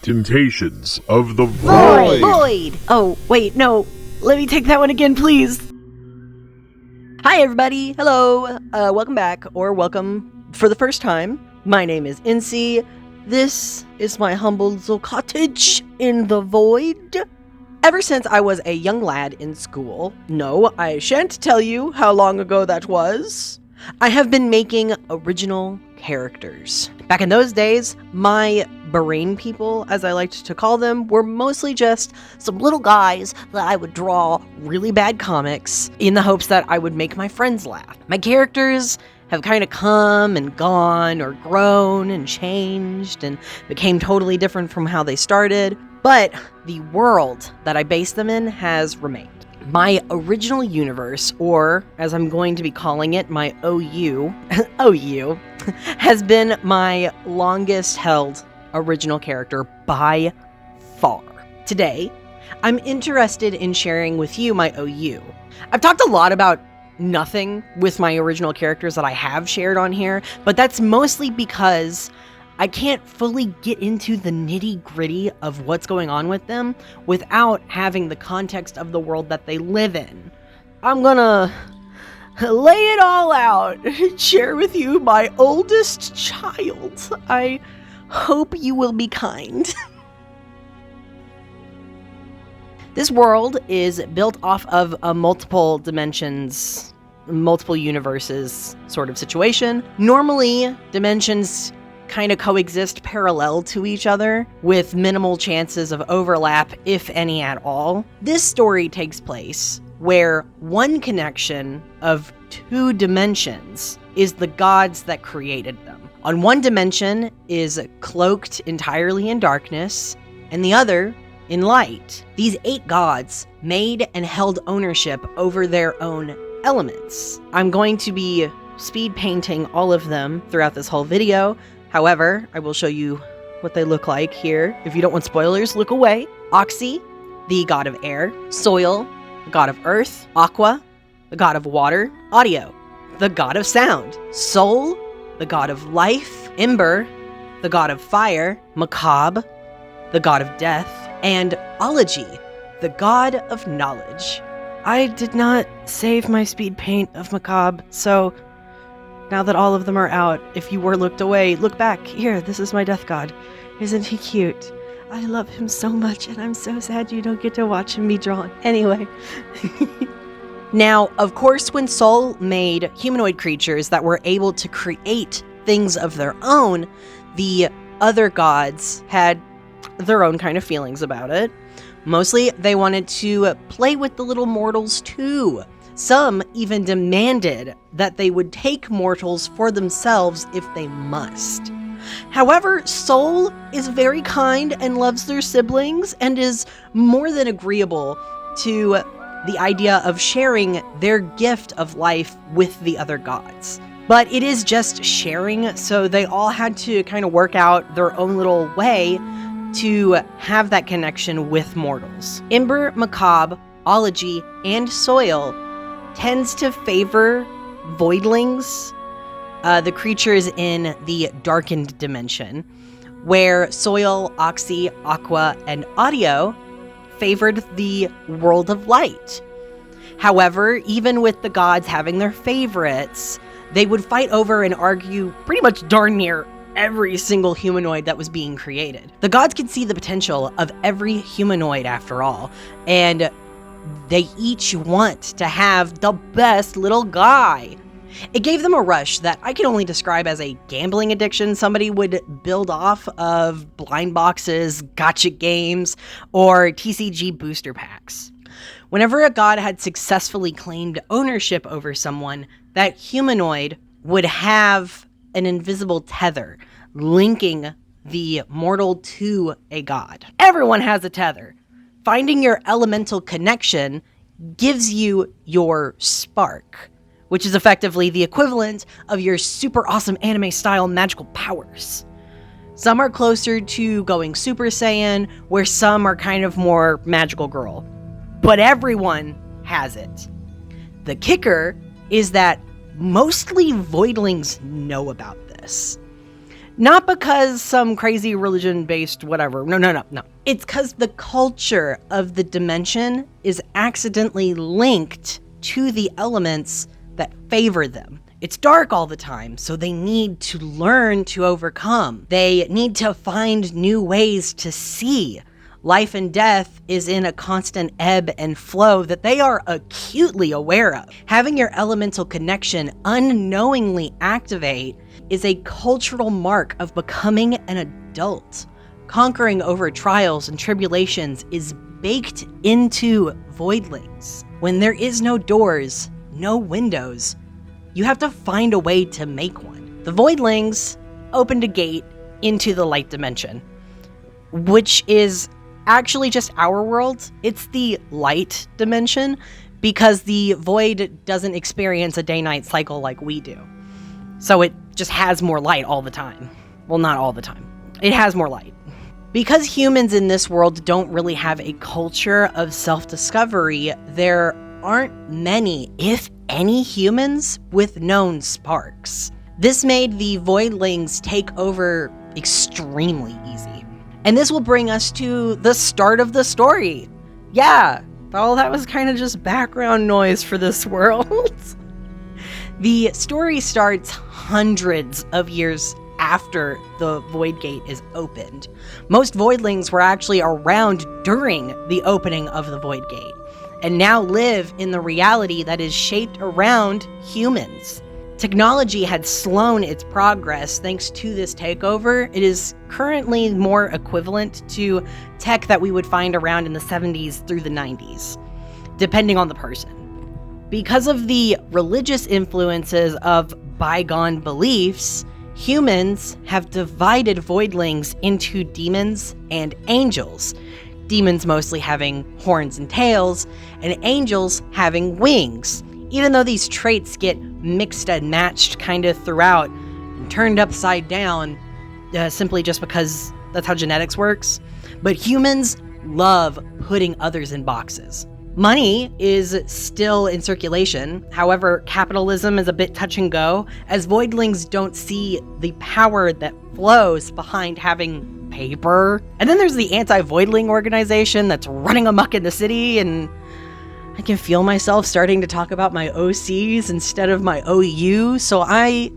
Temptations of the Void. Void! Oh, wait, no. Let me take that one again, please. Hi, everybody. Hello. Welcome back, or welcome for the first time. My name is Artsy. This is my humble little cottage in the void. Ever since I was a young lad in school, no, I shan't tell you how long ago that was, I have been making original characters. Back in those days, my brain people, as I liked to call them, were mostly just some little guys that I would draw really bad comics in the hopes that I would make my friends laugh. My characters have kind of come and gone, or grown and changed and became totally different from how they started, but the world that I based them in has remained. My original universe, or as I'm going to be calling it, my OU, OU, has been my longest held original character by far. Today, I'm interested in sharing with you my OU. I've talked a lot about nothing with my original characters that I have shared on here, but that's mostly because I can't fully get into the nitty-gritty of what's going on with them without having the context of the world that they live in. I'm gonna lay it all out and share with you my oldest child. I hope you will be kind. This world is built off of a multiple dimensions, multiple universes sort of situation. Normally, dimensions kind of coexist parallel to each other with minimal chances of overlap, if any at all. This story takes place where one connection of two dimensions is the gods that created them. On one dimension is cloaked entirely in darkness, and the other in light. These 8 gods made and held ownership over their own elements. I'm going to be speed painting all of them throughout this whole video. However, I will show you what they look like here. If you don't want spoilers, look away. Artsy, the god of air. Soil, the god of earth. Aqua, the god of water. Audio, the god of sound. Soul, the god of life. Ember, the god of fire. Macabre, the god of death. And Ology, the god of knowledge. I did not save my speed paint of Macabre, so now that all of them are out, if you were looked away, look back. Here, this is my death god. Isn't he cute? I love him so much, and I'm so sad you don't get to watch him be drawn. Anyway. Now, of course, when Soul made humanoid creatures that were able to create things of their own, the other gods had their own kind of feelings about it. Mostly, they wanted to play with the little mortals too. Some even demanded that they would take mortals for themselves if they must. However, Soul is very kind and loves their siblings and is more than agreeable to the idea of sharing their gift of life with the other gods. But it is just sharing, so they all had to kind of work out their own little way to have that connection with mortals. Ember, Macabre, Ology, and Soil tends to favor voidlings, the creatures in the darkened dimension, where Soil, Artsy, Aqua, and Audio favored the world of light. However, even with the gods having their favorites, they would fight over and argue pretty much darn near every single humanoid that was being created. The gods could see the potential of every humanoid after all, and they each want to have the best little guy. It gave them a rush that I can only describe as a gambling addiction somebody would build off of blind boxes, gacha games, or TCG booster packs. Whenever a god had successfully claimed ownership over someone, that humanoid would have an invisible tether linking the mortal to a god. Everyone has a tether. Finding your elemental connection gives you your spark, which is effectively the equivalent of your super awesome anime-style magical powers. Some are closer to going Super Saiyan, where some are kind of more magical girl. But everyone has it. The kicker is that mostly voidlings know about this. Not because some crazy religion-based whatever. No. It's because the culture of the dimension is accidentally linked to the elements that favor them. It's dark all the time, so they need to learn to overcome. They need to find new ways to see. Life and death is in a constant ebb and flow that they are acutely aware of. Having your elemental connection unknowingly activate is a cultural mark of becoming an adult. Conquering over trials and tribulations is baked into voidlings. When there is no doors, no windows, you have to find a way to make one. The voidlings opened a gate into the light dimension, which is actually just our world. It's the light dimension because the void doesn't experience a day-night cycle like we do. So it just has more light all the time. Well, not all the time. It has more light. Because humans in this world don't really have a culture of self-discovery, there aren't many, if any, humans with known sparks. This made the voidlings take over extremely easy. And this will bring us to the start of the story. Yeah, all that was kind of just background noise for this world. The story starts hundreds of years after the Void Gate is opened. Most voidlings were actually around during the opening of the Void Gate, and now live in the reality that is shaped around humans. Technology had slowed its progress thanks to this takeover. It is currently more equivalent to tech that we would find around in the 70s through the 90s, depending on the person. Because of the religious influences of bygone beliefs, humans have divided voidlings into demons and angels. Demons mostly having horns and tails, and angels having wings. Even though these traits get mixed and matched kind of throughout and turned upside down simply just because that's how genetics works. But humans love putting others in boxes. Money is still in circulation. However, capitalism is a bit touch and go, as voidlings don't see the power that flows behind having paper. And then there's the anti-voidling organization that's running amok in the city, and I can feel myself starting to talk about my OCs instead of my OU, so I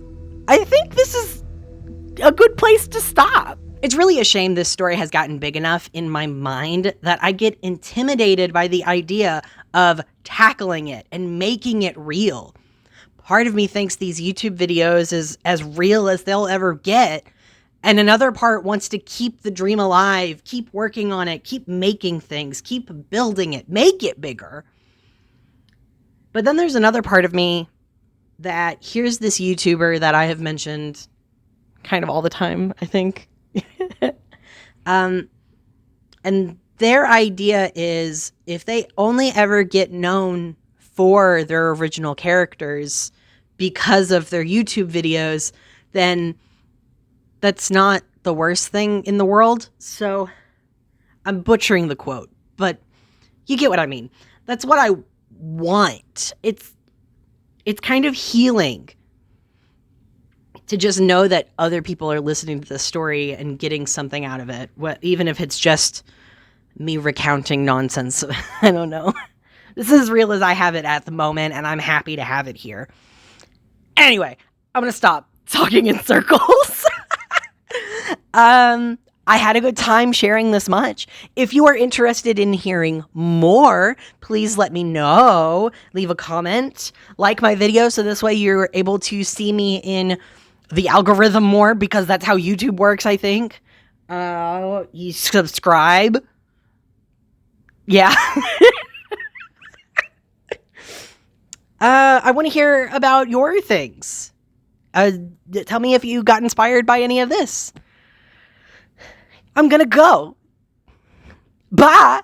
think this is a good place to stop. It's really a shame this story has gotten big enough in my mind that I get intimidated by the idea of tackling it and making it real. Part of me thinks these YouTube videos is as real as they'll ever get, and another part wants to keep the dream alive, keep working on it, keep making things, keep building it, make it bigger. But then there's another part of me that here's this YouTuber that I have mentioned kind of all the time, I think. And their idea is if they only ever get known for their original characters because of their YouTube videos, then that's not the worst thing in the world. So I'm butchering the quote, but you get what I mean. That's what I want. It's kind of healing to just know that other people are listening to the story and getting something out of it, even if it's just me recounting nonsense. I don't know. This is as real as I have it at the moment, and I'm happy to have it here. Anyway, I'm going to stop talking in circles. I had a good time sharing this much. If you are interested in hearing more, please let me know. Leave a comment, like my video, so this way you're able to see me in the algorithm more, because that's how YouTube works, I think. You subscribe. Yeah. I want to hear about your things. Tell me if you got inspired by any of this. I'm gonna go. Bye.